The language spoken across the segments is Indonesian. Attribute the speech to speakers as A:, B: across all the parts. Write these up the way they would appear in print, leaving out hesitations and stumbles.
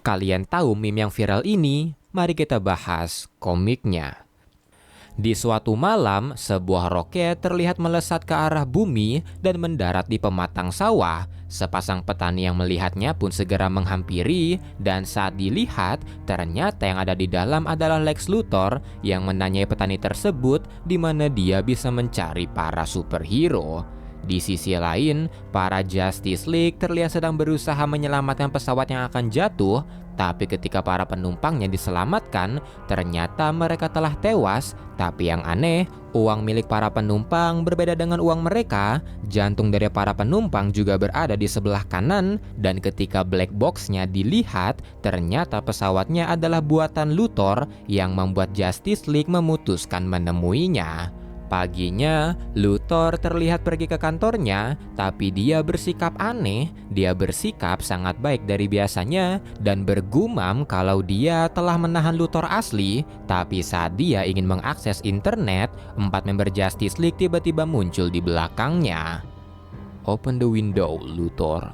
A: kalian tahu meme yang viral ini, mari kita bahas komiknya. Di suatu malam, sebuah roket terlihat melesat ke arah bumi dan mendarat di pematang sawah. Sepasang petani yang melihatnya pun segera menghampiri, dan saat dilihat, ternyata yang ada di dalam adalah Lex Luthor yang menanyai petani tersebut di mana dia bisa mencari para superhero. Di sisi lain, para Justice League terlihat sedang berusaha menyelamatkan pesawat yang akan jatuh, tapi ketika para penumpangnya diselamatkan, ternyata mereka telah tewas. Tapi yang aneh, uang milik para penumpang berbeda dengan uang mereka. Jantung dari para penumpang juga berada di sebelah kanan, dan ketika black box-nya dilihat, ternyata pesawatnya adalah buatan Luthor yang membuat Justice League memutuskan menemuinya. Paginya, Luthor terlihat pergi ke kantornya, tapi dia bersikap aneh. Dia bersikap sangat baik dari biasanya dan bergumam kalau dia telah menahan Luthor asli. Tapi saat dia ingin mengakses internet, 4 member Justice League tiba-tiba muncul di belakangnya. "Open the window, Luthor."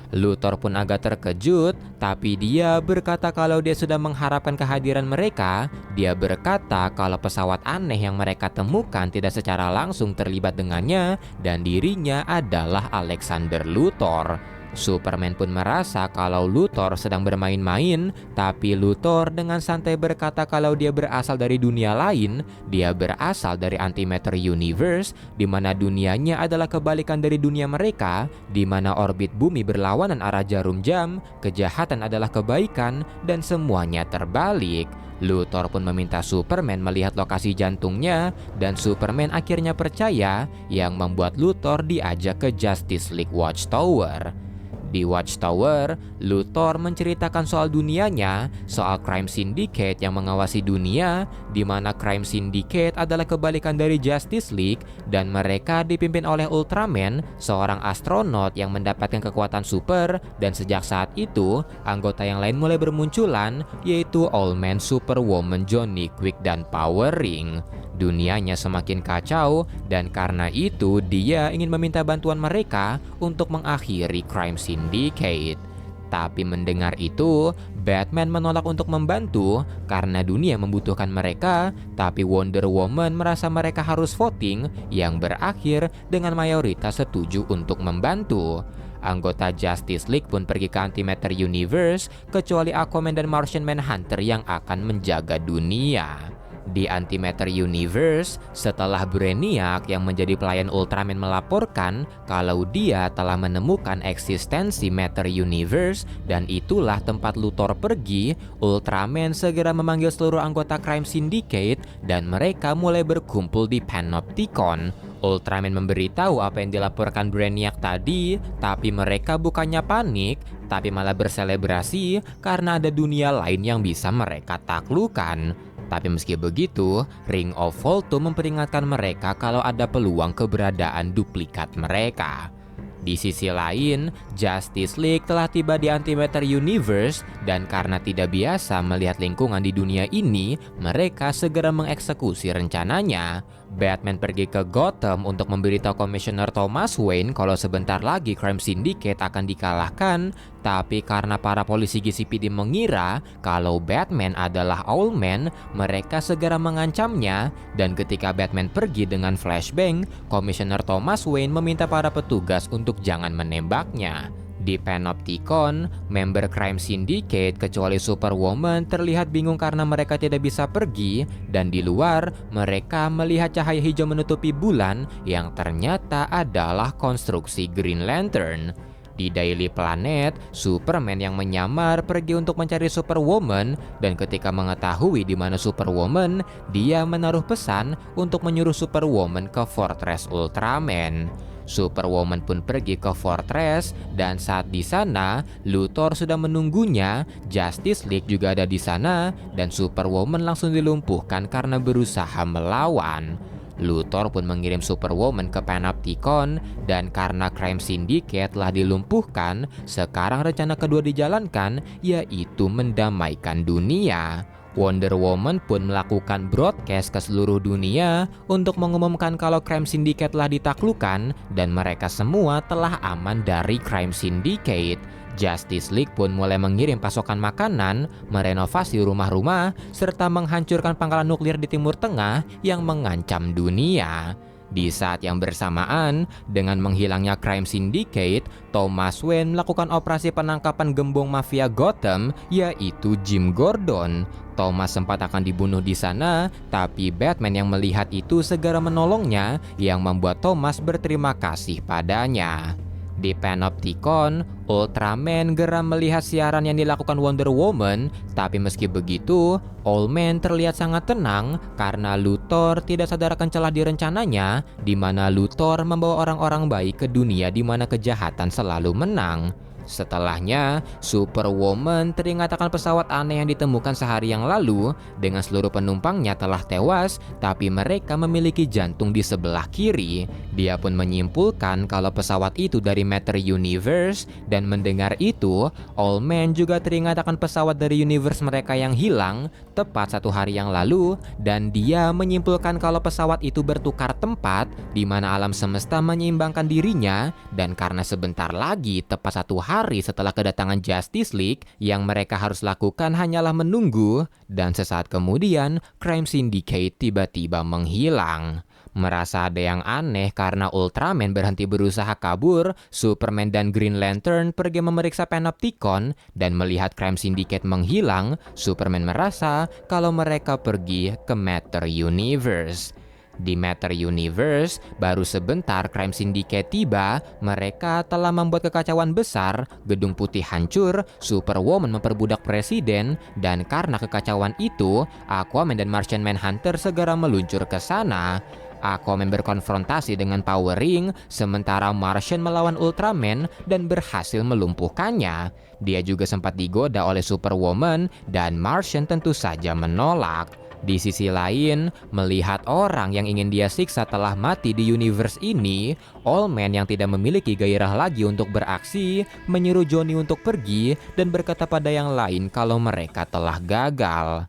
A: Luthor pun agak terkejut, tapi dia berkata kalau dia sudah mengharapkan kehadiran mereka. Dia berkata kalau pesawat aneh yang mereka temukan tidak secara langsung terlibat dengannya dan dirinya adalah Alexander Luthor. Superman pun merasa kalau Luthor sedang bermain-main, tapi Luthor dengan santai berkata kalau dia berasal dari dunia lain. Dia berasal dari Antimatter Universe, di mana dunianya adalah kebalikan dari dunia mereka, di mana orbit bumi berlawanan arah jarum jam, kejahatan adalah kebaikan, dan semuanya terbalik. Luthor pun meminta Superman melihat lokasi jantungnya, dan Superman akhirnya percaya, yang membuat Luthor diajak ke Justice League Watchtower. Di Watchtower, Luthor menceritakan soal dunianya, soal Crime Syndicate yang mengawasi dunia, di mana Crime Syndicate adalah kebalikan dari Justice League, dan mereka dipimpin oleh Ultraman, seorang astronot yang mendapatkan kekuatan super, dan sejak saat itu, anggota yang lain mulai bermunculan, yaitu Owlman, Superwoman, Johnny Quick, dan Power Ring. Dunianya semakin kacau, dan karena itu dia ingin meminta bantuan mereka untuk mengakhiri Crime Syndicate. Tapi mendengar itu, Batman menolak untuk membantu karena dunia membutuhkan mereka, tapi Wonder Woman merasa mereka harus voting yang berakhir dengan mayoritas setuju untuk membantu. Anggota Justice League pun pergi ke Antimatter Universe, kecuali Aquaman dan Martian Manhunter yang akan menjaga dunia. Di Antimatter Universe, setelah Brainiac yang menjadi pelayan Ultraman melaporkan kalau dia telah menemukan eksistensi Matter Universe dan itulah tempat Luthor pergi, Ultraman segera memanggil seluruh anggota Crime Syndicate dan mereka mulai berkumpul di Panopticon. Ultraman memberitahu apa yang dilaporkan Brainiac tadi, tapi mereka bukannya panik, tapi malah berselebrasi karena ada dunia lain yang bisa mereka taklukkan. Tapi meski begitu, Ring of Voltum memperingatkan mereka kalau ada peluang keberadaan duplikat mereka. Di sisi lain, Justice League telah tiba di Antimatter Universe dan karena tidak biasa melihat lingkungan di dunia ini, mereka segera mengeksekusi rencananya. Batman pergi ke Gotham untuk memberitahu Komisioner Thomas Wayne kalau sebentar lagi Crime Syndicate akan dikalahkan, tapi karena para polisi GCPD mengira kalau Batman adalah Owlman, mereka segera mengancamnya, dan ketika Batman pergi dengan flashbang, Komisioner Thomas Wayne meminta para petugas untuk jangan menembaknya. Di Panopticon, member Crime Syndicate kecuali Superwoman terlihat bingung karena mereka tidak bisa pergi, dan di luar mereka melihat cahaya hijau menutupi bulan yang ternyata adalah konstruksi Green Lantern. Di Daily Planet, Superman yang menyamar pergi untuk mencari Superwoman, dan ketika mengetahui di mana Superwoman, dia menaruh pesan untuk menyuruh Superwoman ke Fortress Ultraman. Superwoman pun pergi ke Fortress dan saat di sana, Luthor sudah menunggunya, Justice League juga ada di sana, dan Superwoman langsung dilumpuhkan karena berusaha melawan. Luthor pun mengirim Superwoman ke Panopticon, dan karena Crime Syndicate telah dilumpuhkan, sekarang rencana kedua dijalankan, yaitu mendamaikan dunia. Wonder Woman pun melakukan broadcast ke seluruh dunia untuk mengumumkan kalau Crime Syndicate telah ditaklukkan dan mereka semua telah aman dari Crime Syndicate. Justice League pun mulai mengirim pasokan makanan, merenovasi rumah-rumah, serta menghancurkan pangkalan nuklir di Timur Tengah yang mengancam dunia. Di saat yang bersamaan, dengan menghilangnya Crime Syndicate, Thomas Wayne melakukan operasi penangkapan gembong mafia Gotham, yaitu Jim Gordon. Thomas sempat akan dibunuh di sana, tapi Batman yang melihat itu segera menolongnya, yang membuat Thomas berterima kasih padanya. Di Panopticon, Ultraman geram melihat siaran yang dilakukan Wonder Woman, tapi meski begitu, Old Man terlihat sangat tenang karena Luthor tidak sadarkan celah di rencananya, di mana Luthor membawa orang-orang baik ke dunia di mana kejahatan selalu menang. Setelahnya, Superwoman teringat akan pesawat aneh yang ditemukan sehari yang lalu, dengan seluruh penumpangnya telah tewas, tapi mereka memiliki jantung di sebelah kiri. Dia pun menyimpulkan kalau pesawat itu dari Matter Universe, dan mendengar itu, Old Man juga teringat akan pesawat dari universe mereka yang hilang, tepat 1 hari yang lalu, dan dia menyimpulkan kalau pesawat itu bertukar tempat, di mana alam semesta menyeimbangkan dirinya, dan karena sebentar lagi, tepat 1 hari setelah kedatangan Justice League, yang mereka harus lakukan hanyalah menunggu, dan sesaat kemudian Crime Syndicate tiba-tiba menghilang. Merasa ada yang aneh karena Ultraman berhenti berusaha kabur, Superman dan Green Lantern pergi memeriksa Panopticon, dan melihat Crime Syndicate menghilang, Superman merasa kalau mereka pergi ke Matter Universe. Di Matter Universe, baru sebentar Crime Syndicate tiba, mereka telah membuat kekacauan besar, gedung putih hancur, Superwoman memperbudak presiden, dan karena kekacauan itu, Aquaman dan Martian Manhunter segera meluncur ke sana. Aquaman berkonfrontasi dengan Power Ring, sementara Martian melawan Ultraman dan berhasil melumpuhkannya. Dia juga sempat digoda oleh Superwoman, dan Martian tentu saja menolak. Di sisi lain, melihat orang yang ingin dia siksa telah mati di universe ini, Old Man yang tidak memiliki gairah lagi untuk beraksi, menyuruh Johnny untuk pergi dan berkata pada yang lain kalau mereka telah gagal.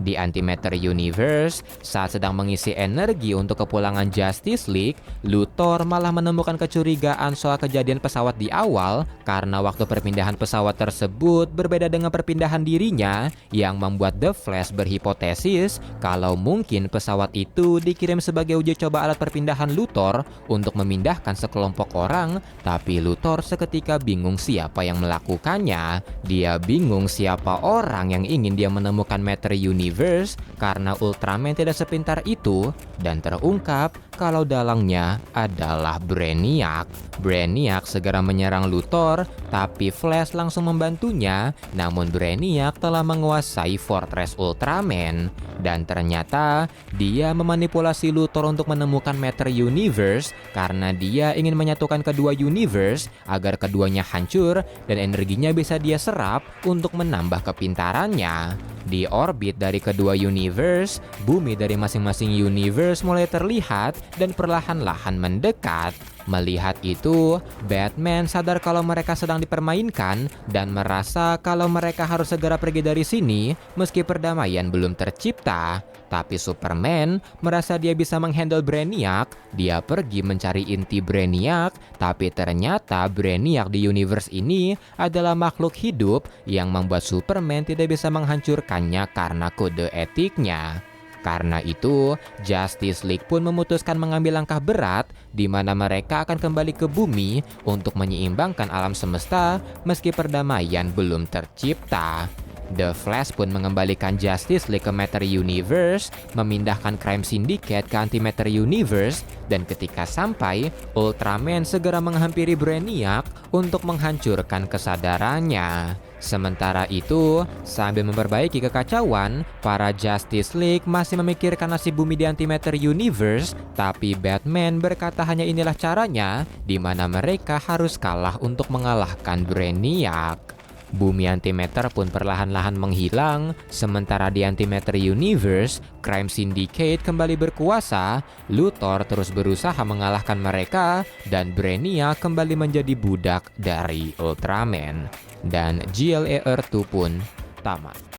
A: Di Antimatter Universe, saat sedang mengisi energi untuk kepulangan Justice League, Luthor malah menemukan kecurigaan soal kejadian pesawat di awal karena waktu perpindahan pesawat tersebut berbeda dengan perpindahan dirinya, yang membuat The Flash berhipotesis kalau mungkin pesawat itu dikirim sebagai uji coba alat perpindahan Luthor untuk memindahkan sekelompok orang, tapi Luthor seketika bingung siapa yang melakukannya. Dia bingung siapa orang yang ingin dia menemukan Matter Universe karena Ultraman tidak sepintar itu, dan terungkap kalau dalangnya adalah Brainiac. Brainiac segera menyerang Luthor, tapi Flash langsung membantunya, namun Brainiac telah menguasai Fortress Ultraman. Dan ternyata dia memanipulasi Luthor untuk menemukan Matter Universe karena dia ingin menyatukan kedua universe agar keduanya hancur dan energinya bisa dia serap untuk menambah kepintarannya. Di orbit dari kedua universe, bumi dari masing-masing universe mulai terlihat dan perlahan-lahan mendekat. Melihat itu, Batman sadar kalau mereka sedang dipermainkan dan merasa kalau mereka harus segera pergi dari sini meski perdamaian belum tercipta. Tapi Superman merasa dia bisa menghandle Brainiac. Dia pergi mencari inti Brainiac, tapi ternyata Brainiac di universe ini adalah makhluk hidup yang membuat Superman tidak bisa menghancurkannya karena kode etiknya. Karena itu, Justice League pun memutuskan mengambil langkah berat di mana mereka akan kembali ke bumi untuk menyeimbangkan alam semesta meski perdamaian belum tercipta. The Flash pun mengembalikan Justice League ke Matter Universe, memindahkan Crime Syndicate ke Antimatter Universe, dan ketika sampai, Ultraman segera menghampiri Brainiac untuk menghancurkan kesadarannya. Sementara itu, sambil memperbaiki kekacauan, para Justice League masih memikirkan nasib bumi di Antimatter Universe, tapi Batman berkata hanya inilah caranya, di mana mereka harus kalah untuk mengalahkan Brainiac. Bumi Antimatter pun perlahan-lahan menghilang, sementara di Antimatter Universe, Crime Syndicate kembali berkuasa, Luthor terus berusaha mengalahkan mereka, dan Brainiac kembali menjadi budak dari Ultraman. Dan GLA Earth 2 pun tamat.